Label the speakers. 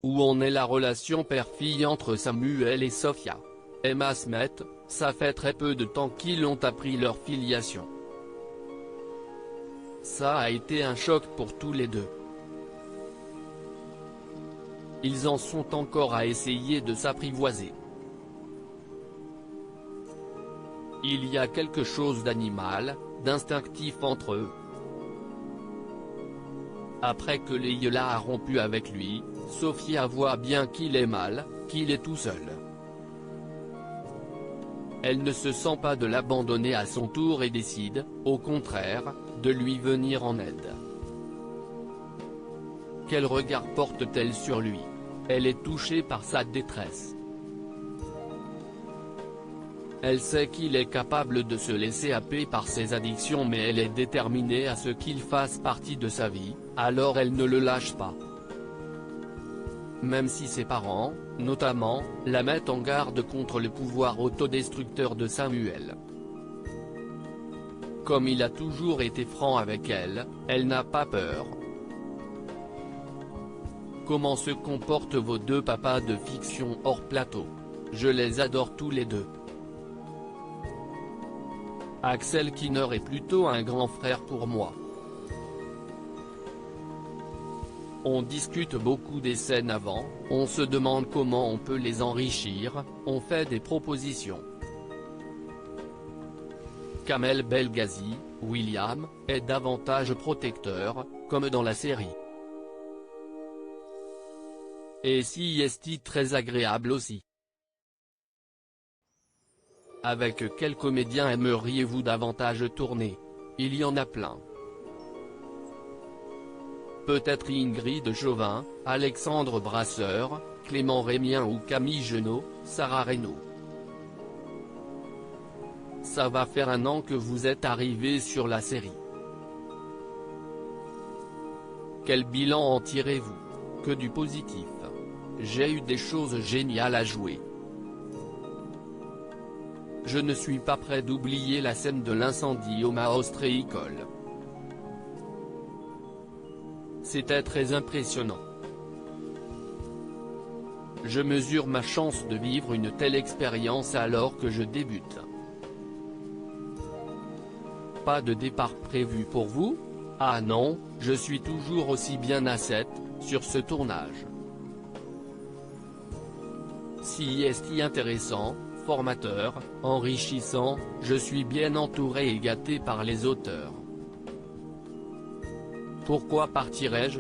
Speaker 1: Où en est la relation père-fille entre Samuel et Sophia? Emma Smith, ça fait très peu de temps qu'ils ont appris leur filiation. Ça a été un choc pour tous les deux. Ils en sont encore à essayer de s'apprivoiser. Il y a quelque chose d'animal, d'instinctif entre eux. Après que Leila a rompu avec lui, Sophia voit bien qu'il est mal, qu'il est tout seul. Elle ne se sent pas de l'abandonner à son tour et décide, au contraire, de lui venir en aide. Quel regard porte-t-elle sur lui? Elle est touchée par sa détresse. Elle sait qu'il est capable de se laisser happer par ses addictions, mais elle est déterminée à ce qu'il fasse partie de sa vie, alors elle ne le lâche pas. Même si ses parents, notamment, la mettent en garde contre le pouvoir autodestructeur de Samuel. Comme il a toujours été franc avec elle, elle n'a pas peur. Comment se comportent vos deux papas de fiction hors plateau? Je les adore tous les deux. Axel Kinner est plutôt un grand frère pour moi. On discute beaucoup des scènes avant, on se demande comment on peut les enrichir, on fait des propositions. Kamel Belghazi, William, est davantage protecteur, comme dans la série. Et si est très agréable aussi. Avec quel comédien aimeriez-vous davantage tourner? Il y en a plein. Peut-être Ingrid Chauvin, Alexandre Brasseur, Clément Rémien ou Camille Genot, Sarah Reynaud. Ça va faire 1 an que vous êtes arrivé sur la série. Quel bilan en tirez-vous? Que du positif. J'ai eu des choses géniales à jouer. Je ne suis pas prêt d'oublier la scène de l'incendie au Maostréicole. C'était très impressionnant. Je mesure ma chance de vivre une telle expérience alors que je débute. Pas de départ prévu pour vous? Ah non, je suis toujours aussi bien à 7, sur ce tournage. Si est intéressant, formateur, enrichissant, je suis bien entouré et gâté par les auteurs. Pourquoi partirais-je?